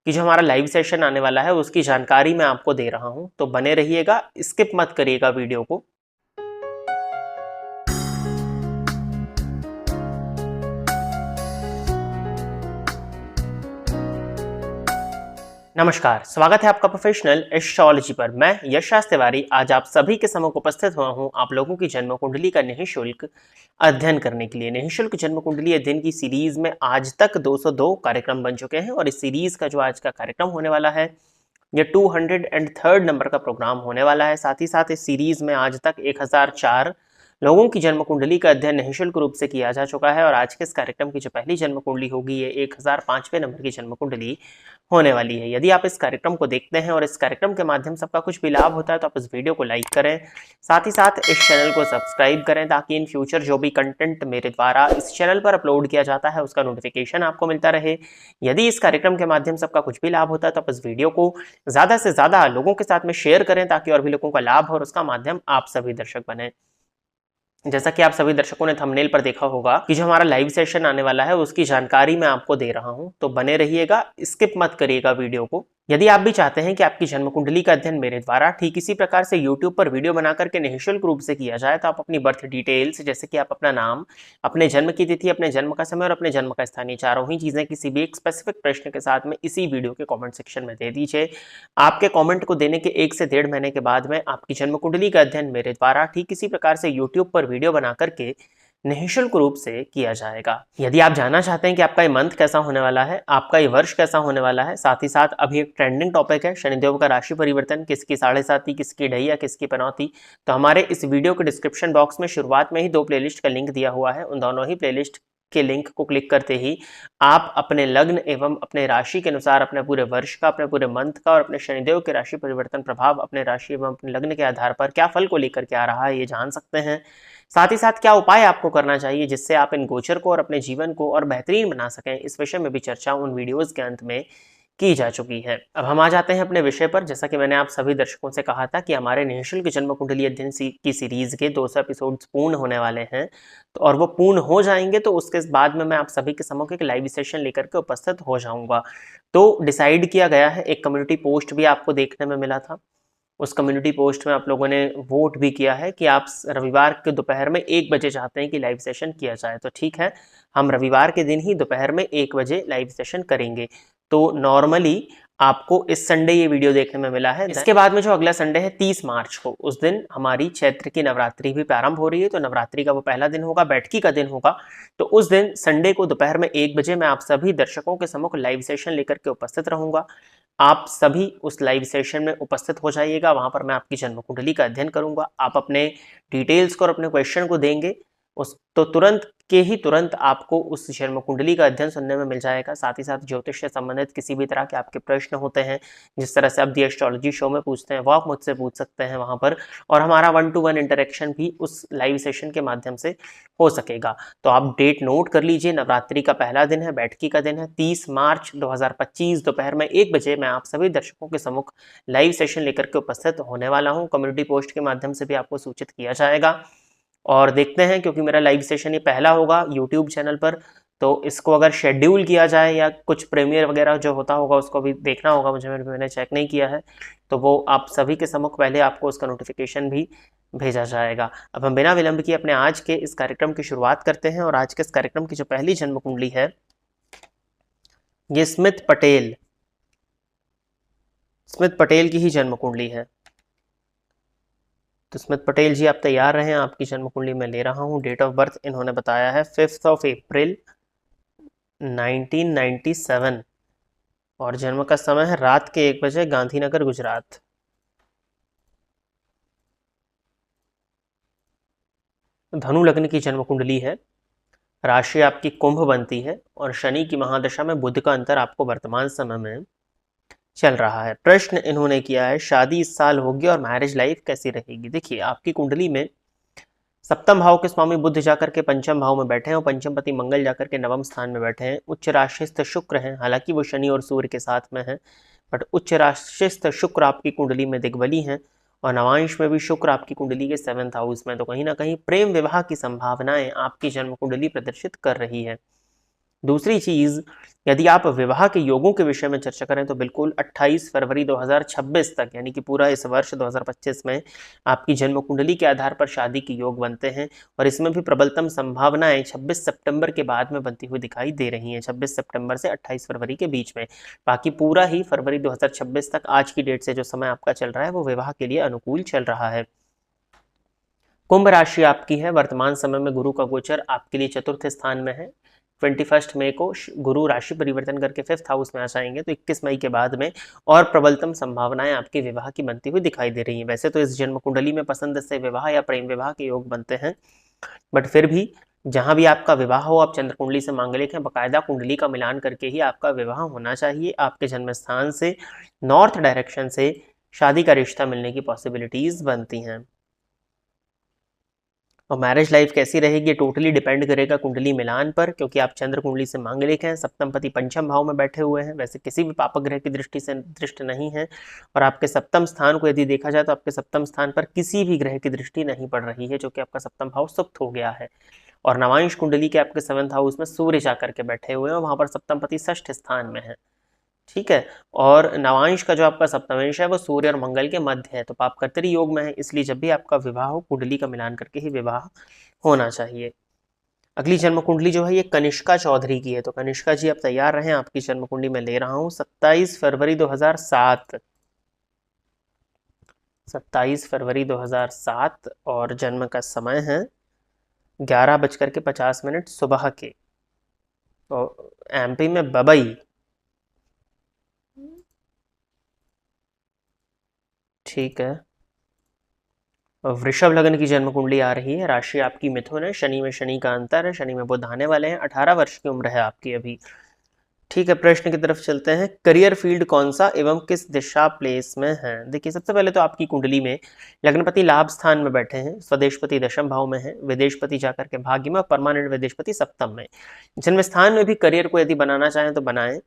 कि जो हमारा लाइव सेशन आने वाला है उसकी जानकारी मैं आपको दे रहा हूं, तो बने रहिएगा, स्किप मत करिएगा वीडियो को। नमस्कार, स्वागत है आपका प्रोफेशनल एस्ट्रोलॉजी पर। मैं यश तिवारी आज आप सभी के समक्ष उपस्थित हुआ हूं आप लोगों की जन्म कुंडली का निःशुल्क अध्ययन करने के लिए। निःशुल्क जन्म कुंडली अध्ययन की सीरीज में आज तक 202 कार्यक्रम बन चुके हैं और इस सीरीज का जो आज का कार्यक्रम होने वाला है ये 203 नंबर का प्रोग्राम होने वाला है। साथ ही साथ इस सीरीज में आज तक 1004 लोगों की जन्म कुंडली का अध्ययन निःशुल्क रूप से किया जा चुका है और आज के इस कार्यक्रम की जो पहली जन्म कुंडली होगी ये 1005वें नंबर की जन्म कुंडली होने वाली है। यदि आप इस कार्यक्रम को देखते हैं और इस कार्यक्रम के माध्यम से आपका कुछ भी लाभ होता है तो आप इस वीडियो को लाइक करें, साथ ही साथ इस चैनल को सब्सक्राइब करें ताकि इन फ्यूचर जो भी कंटेंट मेरे द्वारा इस चैनल पर अपलोड किया जाता है उसका नोटिफिकेशन आपको मिलता रहे। यदि इस कार्यक्रम के माध्यम से आपका कुछ भी लाभ होता है तो आप इस वीडियो को ज़्यादा से ज़्यादा लोगों के साथ में शेयर करें ताकि और भी लोगों का लाभ हो और उसका माध्यम आप सभी दर्शक बने। जैसा कि आप सभी दर्शकों ने थंबनेल पर देखा होगा कि जो हमारा लाइव सेशन आने वाला है उसकी जानकारी मैं आपको दे रहा हूं, तो बने रहिएगा, स्किप मत करिएगा वीडियो को। यदि आप भी चाहते हैं कि आपकी जन्म कुंडली का अध्ययन मेरे द्वारा ठीक इसी प्रकार से YouTube पर वीडियो बना करके निःशुल्क रूप से किया जाए तो आप अपनी बर्थ डिटेल्स जैसे कि आप अपना नाम, अपने जन्म की तिथि, अपने जन्म का समय और अपने जन्म का स्थान, ये चारों ही चीजें किसी भी एक स्पेसिफिक प्रश्न के साथ में इसी वीडियो के कमेंट सेक्शन में दे दीजिए। आपके कमेंट को देने के 1 से 1.5 महीने के बाद में आपकी जन्म कुंडली का अध्ययन मेरे द्वारा ठीक इसी प्रकार से YouTube पर वीडियो बना करके निःशुल्क रूप से किया जाएगा। यदि आप जानना चाहते हैं कि आपका ये मंथ कैसा होने वाला है, आपका ये वर्ष कैसा होने वाला है, साथ ही साथ अभी एक ट्रेंडिंग टॉपिक है शनिदेव का राशि परिवर्तन, किसकी 7.5, किसकी ढैया, किसकी पनौती, तो हमारे इस वीडियो के डिस्क्रिप्शन बॉक्स में शुरुआत में ही 2 प्लेलिस्ट का लिंक दिया हुआ है। उन दोनों ही प्लेलिस्ट के लिंक को क्लिक करते ही आप अपने लग्न एवं अपने राशि के अनुसार अपने पूरे वर्ष का, अपने पूरे मंथ का और अपने शनिदेव के राशि परिवर्तन प्रभाव अपने राशि एवं अपने लग्न के आधार पर क्या फल को लेकर के आ रहा है ये जान सकते हैं। साथ ही साथ क्या उपाय आपको करना चाहिए जिससे आप इन गोचर को और अपने जीवन को और बेहतरीन बना सकें, इस विषय में भी चर्चा उन वीडियोस के अंत में की जा चुकी है। अब हम आ जाते हैं अपने विषय पर। जैसा कि मैंने आप सभी दर्शकों से कहा था कि हमारे निःशुल्क जन्म कुंडली अध्ययन की सीरीज के 200 एपिसोड्स पूर्ण होने वाले हैं, तो और वो पूर्ण हो जाएंगे तो उसके बाद में मैं आप सभी के समक्ष एक लाइव सेशन लेकर के उपस्थित हो जाऊंगा। तो डिसाइड किया गया है, एक कम्युनिटी पोस्ट भी आपको देखने में मिला था, उस कम्युनिटी पोस्ट में आप लोगों ने वोट भी किया है कि आप रविवार के दोपहर में 1 बजे चाहते हैं कि लाइव सेशन किया जाए। तो ठीक है, हम रविवार के दिन ही दोपहर में 1 बजे लाइव सेशन करेंगे। तो नॉर्मली आपको इस संडे ये वीडियो देखने में मिला है। इसके बाद में जो अगला संडे है 30 मार्च को, उस दिन हमारी चैत्र की नवरात्रि भी प्रारंभ हो रही है। तो नवरात्रि का वो पहला दिन होगा, बैठकी का दिन होगा। तो उस दिन संडे को दोपहर में 1 बजे मैं आप सभी दर्शकों के सम्मुख लाइव सेशन लेकर के उपस्थित रहूंगा। आप सभी उस लाइव सेशन में उपस्थित हो जाइएगा। वहां पर मैं आपकी जन्म कुंडली का अध्ययन करूंगा। आप अपने डिटेल्स को और अपने क्वेश्चन को देंगे उस तो तुरंत आपको उस जन्म कुंडली का अध्ययन सुनने में मिल जाएगा। साथ ही साथ ज्योतिष से संबंधित किसी भी तरह के आपके प्रश्न होते हैं, जिस तरह से आप दी एस्ट्रोलॉजी शो में पूछते हैं, वो आप मुझसे पूछ सकते हैं वहां पर, और हमारा 1-to-1 इंटरेक्शन भी उस लाइव सेशन के माध्यम से हो सकेगा। तो आप डेट नोट कर लीजिए, नवरात्रि का पहला दिन है, बैठकी का दिन है, 30 मार्च 2025 दोपहर में 1 बजे मैं आप सभी दर्शकों के सम्मुख लाइव सेशन लेकर के उपस्थित होने वाला हूं। कम्युनिटी पोस्ट के माध्यम से भी आपको सूचित किया जाएगा। और देखते हैं, क्योंकि मेरा लाइव सेशन ये पहला होगा यूट्यूब चैनल पर, तो इसको अगर शेड्यूल किया जाए या कुछ प्रीमियर वगैरह जो होता होगा उसको भी देखना होगा मुझे, मैंने चेक नहीं किया है, तो वो आप सभी के सम्मुख पहले आपको उसका नोटिफिकेशन भी भेजा जाएगा। अब हम बिना विलंब किए अपने आज के इस कार्यक्रम की शुरुआत करते हैं। और आज के इस कार्यक्रम की जो पहली जन्म कुंडली है ये स्मिथ पटेल की ही जन्म कुंडली है। तो स्मिथ पटेल जी आप तैयार रहें, आपकी जन्म कुंडली में ले रहा हूं। डेट ऑफ बर्थ इन्होंने बताया है 5 अप्रैल 1997 और जन्म का समय है रात के 1 बजे, गांधीनगर गुजरात। धनु लग्न की जन्म कुंडली है, राशि आपकी कुंभ बनती है और शनि की महादशा में बुध का अंतर आपको वर्तमान समय में चल रहा है। प्रश्न इन्होंने किया है शादी इस साल होगी और मैरिज लाइफ कैसी रहेगी। देखिए, आपकी कुंडली में सप्तम भाव के स्वामी बुध जाकर के पंचम भाव में बैठे हैं और पंचम पति मंगल जाकर के नवम स्थान में बैठे हैं। उच्च राशिस्थ शुक्र हैं, हालांकि वो शनि और सूर्य के साथ में हैं, बट उच्च राशिस्थ शुक्र आपकी कुंडली में दिग्बली हैं और नवांश में भी शुक्र आपकी कुंडली के 7th हाउस में। तो कहीं ना कहीं प्रेम विवाह की संभावनाएं आपकी जन्म कुंडली प्रदर्शित कर रही है। दूसरी चीज, यदि आप विवाह के योगों के विषय में चर्चा करें तो बिल्कुल 28 फरवरी 2026 तक, यानी कि पूरा इस वर्ष 2025 में आपकी जन्म कुंडली के आधार पर शादी के योग बनते हैं और इसमें भी प्रबलतम संभावनाएं 26 सितंबर के बाद में बनती हुई दिखाई दे रही हैं, 26 सितंबर से 28 फरवरी के बीच में। बाकी पूरा ही फरवरी 2026 तक आज की डेट से जो समय आपका चल रहा है वो विवाह के लिए अनुकूल चल रहा है। कुंभ राशि आपकी है, वर्तमान समय में गुरु का गोचर आपके लिए चतुर्थ स्थान में है। 21 मई को गुरु राशि परिवर्तन करके 5th हाउस में आ जाएंगे, तो 21 मई के बाद में और प्रबलतम संभावनाएं आपके विवाह की बनती हुई दिखाई दे रही हैं। वैसे तो इस जन्म कुंडली में पसंद से विवाह या प्रेम विवाह के योग बनते हैं, बट फिर भी जहां भी आपका विवाह हो आप चंद्र कुंडली से मांगलिक हैं, बकायदा कुंडली का मिलान करके ही आपका विवाह होना चाहिए। आपके जन्म स्थान से नॉर्थ डायरेक्शन से शादी का रिश्ता मिलने की पॉसिबिलिटीज बनती हैं। और मैरिज लाइफ कैसी रहेगी टोटली डिपेंड करेगा कुंडली मिलान पर, क्योंकि आप चंद्र कुंडली से मांगलिक हैं, सप्तम पति पंचम भाव में बैठे हुए हैं, वैसे किसी भी पापक ग्रह की दृष्टि से दृष्ट नहीं है। और आपके सप्तम स्थान को यदि देखा जाए तो आपके सप्तम स्थान पर किसी भी ग्रह की दृष्टि नहीं पड़ रही है, जो कि आपका सप्तम भाव सुप्त हो गया है। और नवांश कुंडली के आपके 7th हाउस में सूर्य जाकर के बैठे हुए हैं और वहां पर सप्तम पति 6ठ स्थान में है, ठीक है। और नवांश का जो आपका सप्तमांश है वो सूर्य और मंगल के मध्य है, तो पाप कर्तरी योग में है, इसलिए जब भी आपका विवाह हो कुंडली का मिलान करके ही विवाह होना चाहिए। अगली जन्म कुंडली जो है ये कनिष्का चौधरी की है, तो कनिष्का जी आप तैयार रहें, आपकी जन्म कुंडली में ले रहा हूं 27 फरवरी 2007, 27 फरवरी 2007 और जन्म का समय है 11:50 सुबह के, तो एमपी में बबई, ठीक है। वृषभ लग्न की जन्म कुंडली आ रही है, राशि आपकी मिथुन है, शनि में शनि का अंतर है, शनि में बुध आने वाले हैं, 18 वर्ष की उम्र है आपकी अभी, ठीक है। प्रश्न की तरफ चलते हैं, करियर फील्ड कौन सा एवं किस दिशा प्लेस में है। देखिए सबसे पहले तो आपकी कुंडली में लग्नपति लाभ स्थान में बैठे हैं, स्वदेशपति दशम भाव में है, विदेशपति जाकर के भाग्य में, परमानेंट विदेशपति सप्तम में। जन्म स्थान में भी करियर को यदि बनाना चाहें तो बनाएं।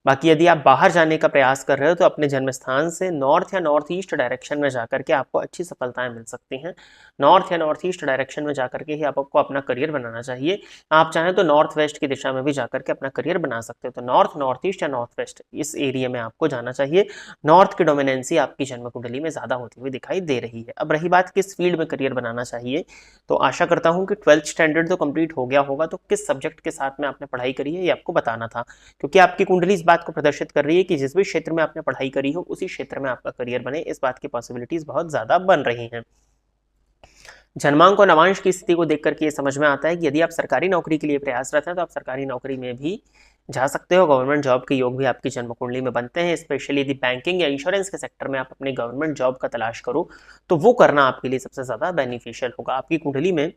बाकी यदि आप बाहर जाने का प्रयास कर रहे हो तो अपने जन्म स्थान से नॉर्थ या नॉर्थ ईस्ट डायरेक्शन में जाकर के आपको अच्छी सफलताएं मिल सकती हैं। नॉर्थ या नॉर्थ ईस्ट डायरेक्शन में जाकर के ही आपको अपना करियर बनाना चाहिए। आप चाहें तो नॉर्थ वेस्ट की दिशा में भी जाकर के अपना करियर बना सकते हो, तो नॉर्थ, नॉर्थ ईस्ट या नॉर्थ वेस्ट इस एरिया में आपको जाना चाहिए। नॉर्थ की डोमिनेंसी आपकी जन्म कुंडली में ज्यादा होती हुई दिखाई दे रही है। अब रही बात किस फील्ड में करियर बनाना चाहिए, तो आशा करता हूँ कि 12th स्टैंडर्ड तो कंप्लीट हो गया होगा, तो किस सब्जेक्ट के साथ में आपने पढ़ाई करी है ये आपको बताना था, क्योंकि आपकी कुंडली इस बात को प्रदर्शित कर रही है कि जिस भी क्षेत्र में आपने पढ़ाई करी हो उसी क्षेत्र में आपका करियर बने, इस बात की पॉसिबिलिटीज बहुत ज्यादा बन रही हैं। जन्मांक और नवांश की स्थिति को देख करके ये समझ में आता है कि यदि आप सरकारी नौकरी के लिए प्रयासरत हैं तो आप सरकारी नौकरी में भी जा सकते हो। गवर्नमेंट जॉब के योग भी आपकी जन्म कुंडली में बनते हैं, स्पेशली यदि बैंकिंग या इंश्योरेंस के सेक्टर में आप अपनी गवर्नमेंट जॉब का तलाश करो तो वो करना आपके लिए सबसे ज्यादा बेनिफिशियल होगा। आपकी कुंडली में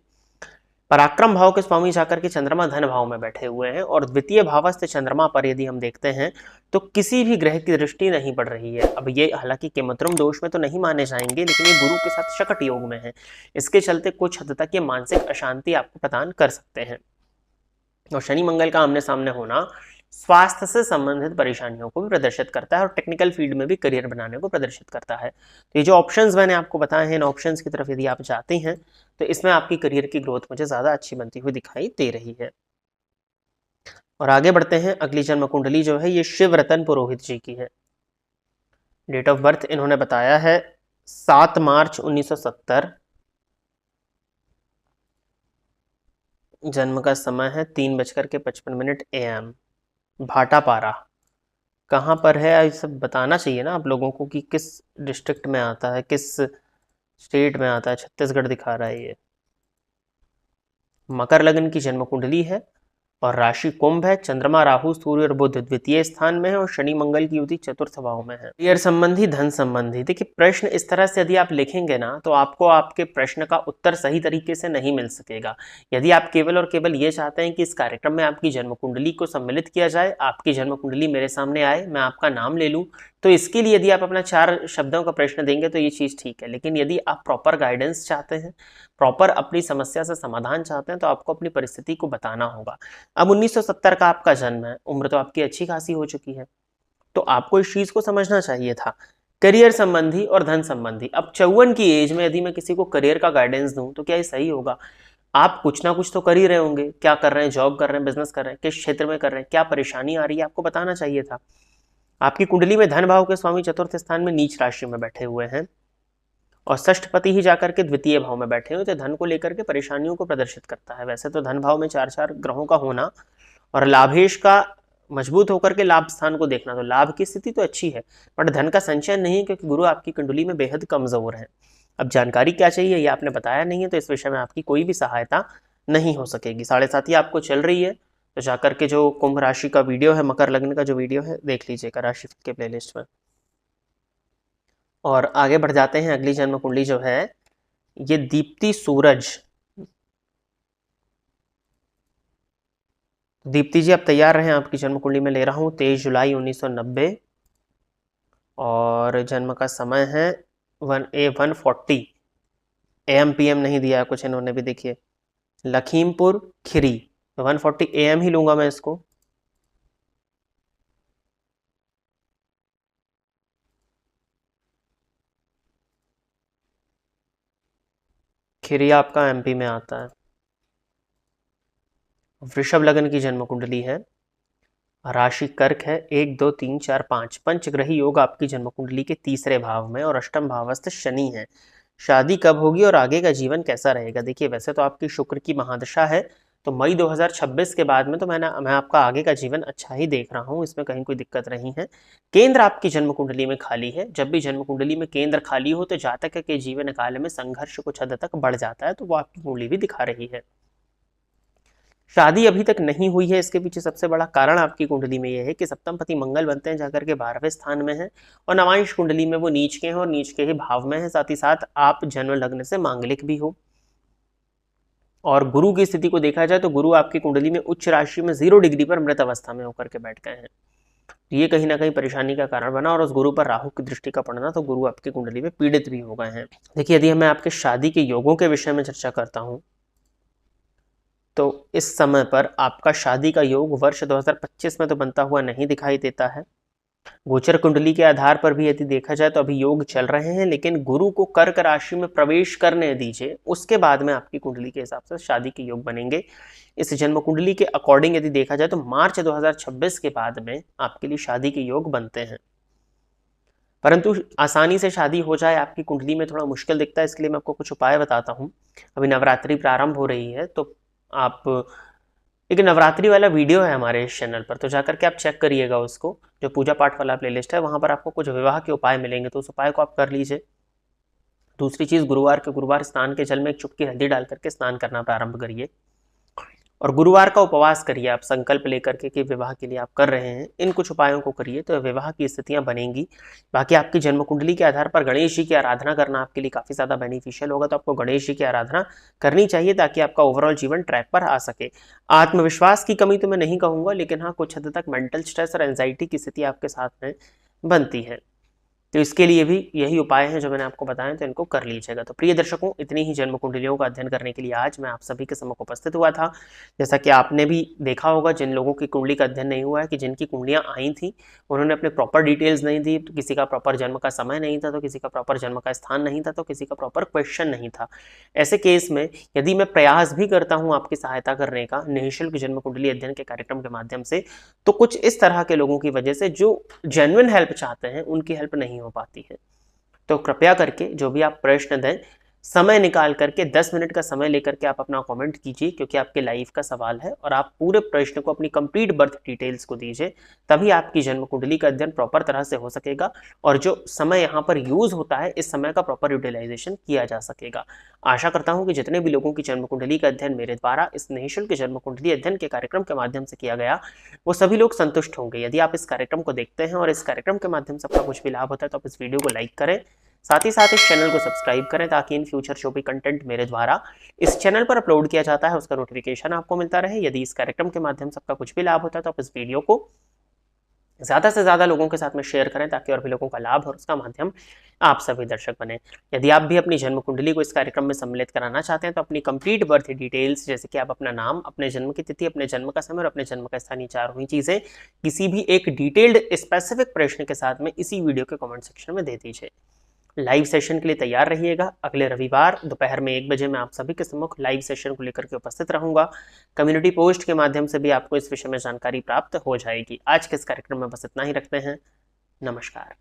पराक्रम भाव के स्वामी जाकर के चंद्रमा धन भाव में बैठे हुए हैं और द्वितीय भावस्थ चंद्रमा पर यदि हम देखते हैं तो किसी भी ग्रह की दृष्टि नहीं पड़ रही है। अब ये हालांकि केमद्रुम दोष में तो नहीं माने जाएंगे, लेकिन ये गुरु के साथ शकट योग में है, इसके चलते कुछ हद तक ये मानसिक अशांति आपको प्रदान कर सकते हैं। और शनि मंगल का आमने सामने होना स्वास्थ्य से संबंधित परेशानियों को भी प्रदर्शित करता है और टेक्निकल फील्ड में भी करियर बनाने को प्रदर्शित करता है। तो ये जो ऑप्शंस मैंने आपको बताए हैं, इन ऑप्शंस की तरफ यदि आप जाते हैं तो इसमें आपकी करियर की ग्रोथ मुझे ज्यादा अच्छी बनती हुई दिखाई दे रही है। और आगे बढ़ते हैं, अगली जन्म कुंडली जो है ये शिव रतन पुरोहित जी की है। डेट ऑफ बर्थ इन्होंने बताया है 7 मार्च 1970, जन्म का समय है 3:55 AM, भाटापारा। कहाँ पर है ये सब बताना चाहिए ना आप लोगों को कि किस डिस्ट्रिक्ट में आता है, किस स्टेट में आता है। छत्तीसगढ़ दिखा रहा है ये। मकर लग्न की जन्म कुंडली है और राशि कुंभ है, चंद्रमा राहु सूर्य और बुध द्वितीय स्थान में है और शनि मंगल की युति चतुर्थ भाव में है। करियर संबंधी, धन संबंधी, देखिए प्रश्न इस तरह से यदि आप लिखेंगे ना तो आपको आपके प्रश्न का उत्तर सही तरीके से नहीं मिल सकेगा। यदि आप केवल और केवल ये चाहते हैं कि इस कार्यक्रम में आपकी जन्म कुंडली को सम्मिलित किया जाए, आपकी जन्म कुंडली मेरे सामने आए, मैं आपका नाम ले लूं, तो इसके लिए यदि आप अपना 4 शब्दों का प्रश्न देंगे तो ये चीज ठीक है। लेकिन यदि आप प्रॉपर गाइडेंस चाहते हैं, प्रॉपर अपनी समस्या से समाधान चाहते हैं, तो आपको अपनी परिस्थिति को बताना होगा। अब 1970 का आपका जन्म है, उम्र तो आपकी अच्छी खासी हो चुकी है, तो आपको इस चीज को समझना चाहिए था, करियर संबंधी और धन संबंधी। अब 54 की एज में यदि मैं किसी को करियर का गाइडेंस दूं तो क्या ये सही होगा? आप कुछ ना कुछ तो कर ही रहे होंगे, क्या कर रहे हैं, जॉब कर रहे हैं, बिजनेस कर रहे हैं, किस क्षेत्र में कर रहे हैं, क्या परेशानी आ रही है, आपको बताना चाहिए था। आपकी कुंडली में धन भाव के स्वामी चतुर्थ स्थान में नीच राशि में बैठे हुए हैं और षष्ठपति ही जाकर के द्वितीय भाव में बैठे हुए, तो धन को लेकर के परेशानियों को प्रदर्शित करता है। वैसे तो धन भाव में चार चार ग्रहों का होना और लाभेश का मजबूत होकर के लाभ स्थान को देखना, तो लाभ की स्थिति तो अच्छी है, बट धन का संचय नहीं, क्योंकि गुरु आपकी कुंडली में बेहद कमजोर है। अब जानकारी क्या चाहिए ये आपने बताया नहीं है, तो इस विषय में आपकी कोई भी सहायता नहीं हो सकेगी। 7.5 आपको चल रही है, तो जाकर के जो कुंभ राशि का वीडियो है, मकर लग्न का जो वीडियो है, देख लीजिएगा राशि के प्लेलिस्ट में। और आगे बढ़ जाते हैं। अगली जन्म कुंडली जो है ये दीप्ति सूरज। दीप्ति जी आप तैयार रहें, आपकी जन्म कुंडली में ले रहा हूँ 23 जुलाई 1990 और जन्म का समय है 140 AM PM नहीं दिया है कुछ इन्होंने भी, देखिए लखीमपुर खीरी, तो 140 AM ही लूंगा मैं इसको। खीरी आपका MP में आता है। वृषभ लग्न की जन्म कुंडली है, राशि कर्क है, 1 2 3 4 5 पंचग्रही योग आपकी जन्म कुंडली के तीसरे भाव में और अष्टम भावस्थ शनि है। शादी कब होगी और आगे का जीवन कैसा रहेगा? देखिए वैसे तो आपकी शुक्र की महादशा है, तो मई 2026 के बाद में तो मैं आपका आगे का जीवन अच्छा ही देख रहा हूँ, इसमें कहीं कोई दिक्कत नहीं है। केंद्र आपकी जन्म कुंडली में खाली है, जब भी जन्म कुंडली में केंद्र खाली हो तो जातक के जीवन काल में संघर्ष कुछ हद तक बढ़ जाता है, तो वो आपकी कुंडली भी दिखा रही है। शादी अभी तक नहीं हुई है, इसके पीछे सबसे बड़ा कारण आपकी कुंडली में यह है कि सप्तम पति मंगल बनते हैं जाकर के 12वें स्थान में है और नवांश कुंडली में वो नीच के हैं और नीच के ही भाव में है। साथ ही साथ आप जन्म लग्न से मांगलिक भी हो। और गुरु की स्थिति को देखा जाए तो गुरु आपकी कुंडली में उच्च राशि में 0 डिग्री पर मृत अवस्था में होकर के बैठ गए हैं, तो ये कहीं ना कहीं परेशानी का कारण बना। और उस गुरु पर राहु की दृष्टि का पड़ना, तो गुरु आपकी कुंडली में पीड़ित भी हो गए हैं। देखिए यदि मैं आपके शादी के योगों के विषय में चर्चा करता हूं तो इस समय पर आपका शादी का योग वर्ष 2025 में तो बनता हुआ नहीं दिखाई देता है। गोचर कुंडली के आधार पर भी यदि देखा जाए तो अभी योग चल रहे हैं, लेकिन गुरु को कर्क राशि में प्रवेश करने दीजिए, उसके बाद में आपकी कुंडली के हिसाब से शादी के योग बनेंगे। इस जन्म कुंडली के अकॉर्डिंग यदि देखा जाए तो मार्च 2026 के बाद में आपके लिए शादी के योग बनते हैं, परंतु आसानी से शादी हो जाए आपकी कुंडली में थोड़ा मुश्किल दिखता है। इसके लिए मैं आपको कुछ उपाय बताता हूँ। अभी नवरात्रि प्रारंभ हो रही है, तो आप एक नवरात्रि वाला वीडियो है हमारे इस चैनल पर, तो जाकर के आप चेक करिएगा उसको, जो पूजा पाठ वाला प्लेलिस्ट है, वहां पर आपको कुछ विवाह के उपाय मिलेंगे, तो उस उपाय को आप कर लीजिए। दूसरी चीज, गुरुवार स्नान के जल में एक चुटकी हल्दी डाल करके स्नान करना प्रारंभ करिए और गुरुवार का उपवास करिए। आप संकल्प लेकर के कि विवाह के लिए आप कर रहे हैं, इन कुछ उपायों को करिए तो विवाह की स्थितियां बनेंगी। बाकी आपकी जन्म कुंडली के आधार पर गणेश जी की आराधना करना आपके लिए काफी ज्यादा बेनिफिशियल होगा, तो आपको गणेश जी की आराधना करनी चाहिए ताकि आपका ओवरऑल जीवन ट्रैक पर आ सके। आत्मविश्वास की कमी तो मैं नहीं कहूंगा, लेकिन हाँ कुछ हद तक मेंटल स्ट्रेस और एंजाइटी की स्थिति आपके साथ में बनती है, तो इसके लिए भी यही उपाय हैं जो मैंने आपको बताए, तो इनको कर लीजिएगा। तो प्रिय दर्शकों, इतनी ही जन्म कुंडलियों का अध्ययन करने के लिए आज मैं आप सभी के सम्मुख उपस्थित हुआ था। जैसा कि आपने भी देखा होगा, जिन लोगों की कुंडली का अध्ययन नहीं हुआ है, कि जिनकी कुंडलियां आई थी उन्होंने अपने प्रॉपर डिटेल्स नहीं दी, तो किसी का प्रॉपर जन्म का समय नहीं था, तो किसी का प्रॉपर जन्म का स्थान नहीं था, तो किसी का प्रॉपर क्वेश्चन नहीं था। ऐसे केस में यदि मैं प्रयास भी करता हूँ आपकी सहायता करने का निःशुल्क जन्म कुंडली अध्ययन के कार्यक्रम के माध्यम से, तो कुछ इस तरह के लोगों की वजह से जो जेन्युइन हेल्प चाहते हैं उनकी हेल्प नहीं हो पाती है। तो कृपया करके जो भी आप प्रश्न दें, समय निकाल करके 10 मिनट का समय लेकर के आप अपना कमेंट कीजिए, क्योंकि आपके लाइफ का सवाल है और आप पूरे प्रश्न को अपनी कंप्लीट बर्थ डिटेल्स को दीजिए, तभी आपकी जन्म कुंडली का अध्ययन प्रॉपर तरह से हो सकेगा और जो समय यहाँ पर यूज होता है इस समय का प्रॉपर यूटिलाइजेशन किया जा सकेगा। आशा करता हूँ कि जितने भी लोगों की जन्म कुंडली का अध्ययन मेरे द्वारा इस निःशुल्क जन्म कुंडली अध्ययन के कार्यक्रम के माध्यम से किया गया, वो सभी लोग संतुष्ट होंगे। यदि आप इस कार्यक्रम को देखते हैं और इस कार्यक्रम के माध्यम से आपका कुछ भी लाभ होता है, तो आप इस वीडियो को लाइक करें, साथ ही साथ इस चैनल को सब्सक्राइब करें, ताकि इन फ्यूचर जो भी कंटेंट मेरे द्वारा इस चैनल पर अपलोड किया जाता है उसका नोटिफिकेशन आपको मिलता रहे। यदि इस कार्यक्रम के माध्यम से आपका कुछ भी लाभ होता है, तो आप इस वीडियो को ज़्यादा से ज़्यादा लोगों के साथ में शेयर करें, ताकि और भी लोगों का लाभ और उसका माध्यम आप सभी दर्शक बने। यदि आप भी अपनी जन्म कुंडली को इस कार्यक्रम में सम्मिलित कराना चाहते हैं, तो अपनी कंप्लीट बर्थ डिटेल्स, जैसे कि आप अपना नाम, अपने जन्म की तिथि, अपने जन्म का समय और अपने जन्म का स्थान, ये चार हुई चीज़ें किसी भी एक डिटेल्ड स्पेसिफिक प्रश्न के साथ में इसी वीडियो के कमेंट सेक्शन में दे दीजिए। लाइव सेशन के लिए तैयार रहिएगा। अगले रविवार दोपहर में 1 बजे मैं आप सभी के सम्मुख लाइव सेशन को लेकर के उपस्थित रहूंगा। कम्युनिटी पोस्ट के माध्यम से भी आपको इस विषय में जानकारी प्राप्त हो जाएगी। आज के इस कार्यक्रम में बस इतना ही रखते हैं। नमस्कार।